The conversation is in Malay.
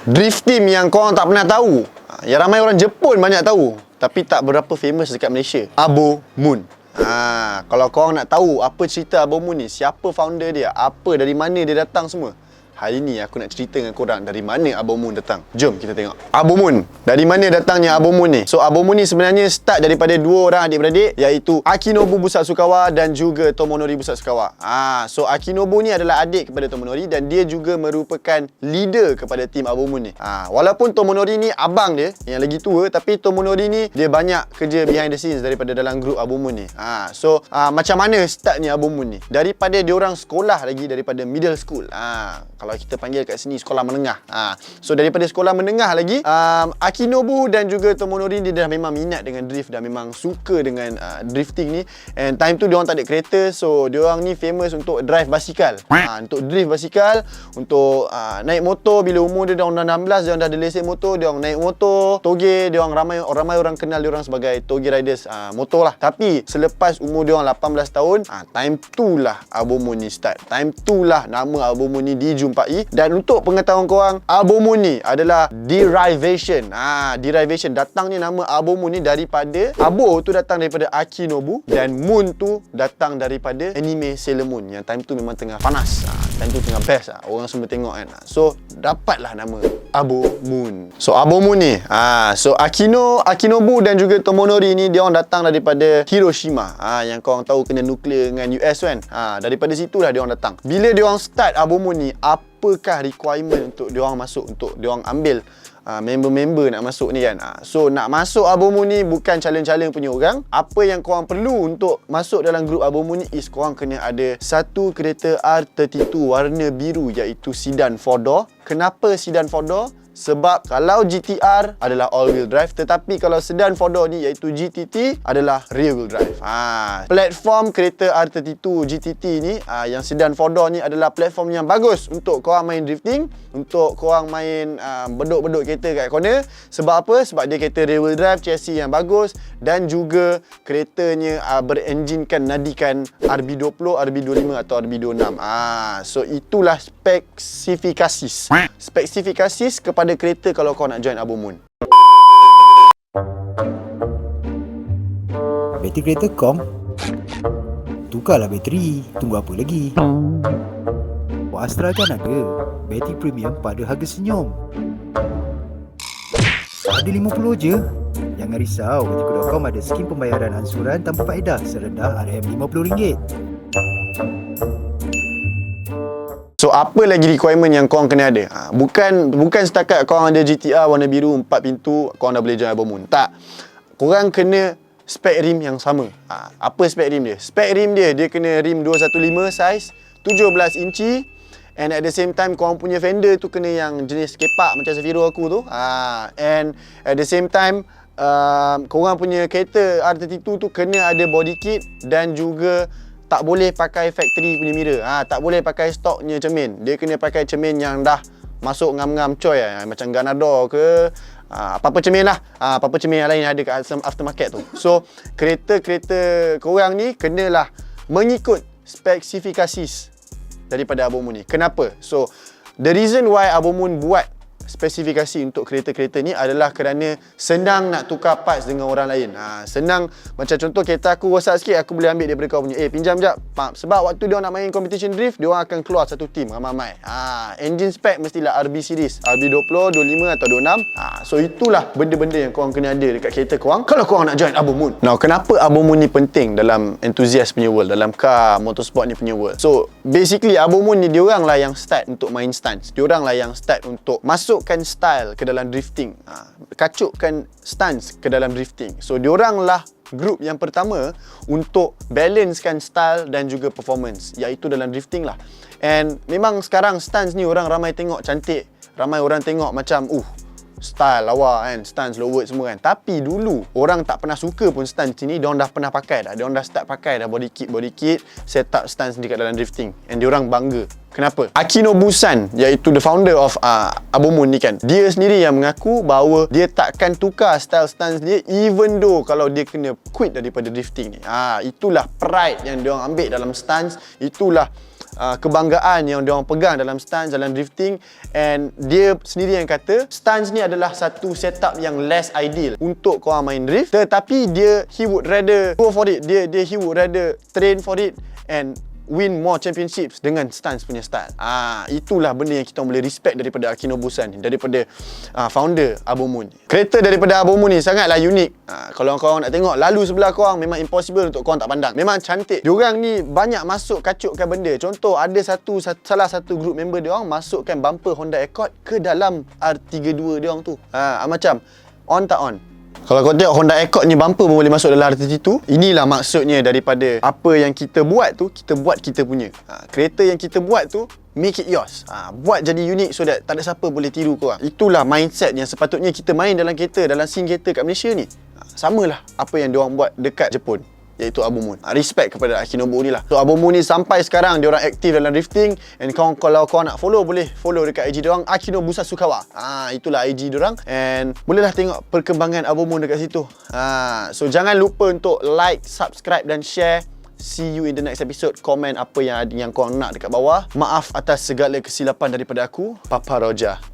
Drift team yang korang tak pernah tahu, yang ramai orang Jepun banyak tahu, tapi tak berapa famous dekat Malaysia. Abo Moon. Kalau korang nak tahu apa cerita Abo Moon ni, siapa founder dia, apa, dari mana dia datang semua, hari ni aku nak cerita dengan korang dari mana Abo Moon datang. Jom kita tengok. Abo Moon, dari mana datangnya Abo Moon ni? So Abo Moon ni sebenarnya start daripada dua orang adik-beradik, iaitu Akinobu Busatsukawa dan juga Tomonori Busatsukawa. So Akinobu ni adalah adik kepada Tomonori dan dia juga merupakan leader kepada tim Abo Moon ni. Walaupun Tomonori ni abang dia yang lagi tua, tapi Tomonori ni dia banyak kerja behind the scenes daripada dalam grup Abo Moon ni. Macam mana startnya Abo Moon ni? Daripada diorang sekolah lagi, daripada middle school. Kalau kita panggil kat sini sekolah menengah. So daripada sekolah menengah lagi, Akinobu dan juga Tomonori dia dah memang minat dengan drift, dah memang suka dengan drifting ni. And time tu diorang tak ada kereta, so diorang ni famous untuk drive basikal. Untuk drift basikal, untuk naik motor. Bila umur dia dah 16, diorang dah ada lesen motor, diorang naik motor, toge, diorang ramai orang kenal diorang sebagai toge riders motor lah. Tapi selepas umur diorang 18 tahun, time tu lah Abo Moon ni start. Time tu lah nama Abo Moon ni dijumpai. Dan untuk pengetahuan korang, Abo Moon ni adalah derivation. Derivation, datangnya nama Abo Moon ni daripada Abo tu datang daripada Akinobu dan Moon tu datang daripada anime Sailor Moon yang time tu memang tengah panas. Time tu tengah best orang semua tengok kan. So dapatlah nama Abo Moon. So Abo Moon ni, so Akinobu dan juga Tomonori ni dia orang datang daripada Hiroshima. Yang korang tahu kena nuklear dengan US kan. Daripada situlah dia orang datang. Bila dia orang start Abo Moon ni, apakah requirement untuk diorang masuk, untuk diorang ambil member-member nak masuk ni kan. So nak masuk Abo Moon ni bukan challenge-challenge punya orang. Apa yang korang perlu untuk masuk dalam grup Abo Moon ni is korang kena ada satu kereta R32 warna biru, iaitu sedan 4-door. Kenapa sedan 4-door? Sebab kalau GTR adalah all-wheel drive, tetapi kalau sedan 4-door ni iaitu GTT adalah rear-wheel drive. Platform kereta R32 GTT ni, yang sedan 4-door ni adalah platform yang bagus untuk korang main drifting, untuk korang main beduk-beduk kereta kat corner. Sebab apa? Sebab dia kereta rear-wheel drive, chassis yang bagus, dan juga keretanya berenjinkan nadikan RB20, RB25 atau RB26. So itulah spesifikasi kepada kereta kalau kau nak join Abo Moon. Bateri kereta kom? Tukarlah bateri. Tunggu apa lagi? Astra kan ada bateri premium pada harga senyum. Ada 50 je. Jangan risau, Bateri.com ada skim pembayaran ansuran tanpa faedah serendah RM50. So apa lagi requirement yang korang kena ada? Bukan setakat korang ada GTR warna biru 4 pintu, korang dah boleh join Abo Moon. Tak. Korang kena spek rim yang sama. Apa spek rim dia? Spek rim dia kena rim 215 size, 17 inci. And at the same time korang punya fender tu kena yang jenis kepak macam Zafiro aku tu. And at the same time korang punya kereta R32 tu kena ada body kit dan juga tak boleh pakai factory punya mirror. Tak boleh pakai stoknya cermin. Dia kena pakai cermin yang dah masuk ngam-ngam coy macam Ganador ke apa-apa cermin lah. Apa-apa cermin yang lain yang ada kat aftermarket tu. So kereta-kereta korang ni kenalah mengikut spesifikasi daripada Abo Moon ni. Kenapa? So the reason why Abo Moon buat spesifikasi untuk kereta-kereta ni adalah kerana senang nak tukar parts dengan orang lain. Senang, macam contoh kereta aku rosak sikit, aku boleh ambil daripada kau punya. Pinjam jap. Sebab waktu dia nak main competition drift, dia orang akan keluar satu team ramai-ramai. Engine spec mestilah RB series, RB20, 25 atau 26. So itulah benda-benda yang korang kena ada dekat kereta korang kalau korang nak join Abo Moon. Now, kenapa Abo Moon ni penting dalam enthusiast punya world, dalam car motorsport ni punya world? So basically Abo Moon ni diorang lah yang start untuk main stunts. Diorang lah yang start untuk masukkan style ke dalam drifting, kacukkan stunts ke dalam drifting. So diorang lah grup yang pertama untuk balancekan style dan juga performance, iaitu dalam drifting lah. And memang sekarang stunts ni orang ramai tengok cantik, ramai orang tengok macam style lawa kan, stunts low word semua kan. Tapi dulu orang tak pernah suka pun stunts ni, diorang dah pernah pakai dah. Diorang dah start pakai dah body kit, set up stunts dekat dalam drifting. And diorang bangga. Kenapa? Akinobu-san, iaitu the founder of Abo Moon ni kan, dia sendiri yang mengaku bahawa dia takkan tukar style stunts dia even though kalau dia kena quit daripada drifting ni. Itulah pride yang diorang ambil dalam stunts. Itulah kebanggaan yang diorang pegang dalam stance, dalam drifting. And dia sendiri yang kata stance ni adalah satu setup yang less ideal untuk korang main drift, tetapi he would rather go for it. He would rather train for it and win more championships dengan stance punya style. Itulah benda yang kita boleh respect daripada Akinobu-san, daripada founder Abomun. Kereta daripada Abomun ni sangatlah unik. Kalau korang nak tengok lalu sebelah korang, memang impossible untuk korang tak pandang. Memang cantik. Diorang ni banyak masuk kacukkan benda. Contoh, ada salah satu group member diorang masukkan bumper Honda Accord ke dalam R32 diorang tu. Macam on tak on. Kalau kau tengok Honda Accord ni, bumper pun boleh masuk dalam R32. Inilah maksudnya daripada apa yang kita buat tu, kita buat kita punya. Kereta yang kita buat tu, make it yours. Buat jadi unik so that tak ada siapa boleh tiru korang. Itulah mindset yang sepatutnya kita main dalam kereta, dalam scene kereta kat Malaysia ni. Samalah apa yang diorang buat dekat Jepun, iaitu Abomun. Respect kepada Akinobu ni lah. So Abomun ni sampai sekarang diorang aktif dalam drifting. And kalau kau nak follow, boleh follow dekat IG diorang, Akinobu Sasukawa. Itulah IG diorang. And bolehlah tengok perkembangan Abomun dekat situ. So jangan lupa untuk like, subscribe dan share. See you in the next episode. Komen apa yang kau nak dekat bawah. Maaf atas segala kesilapan daripada aku, Papa Roja.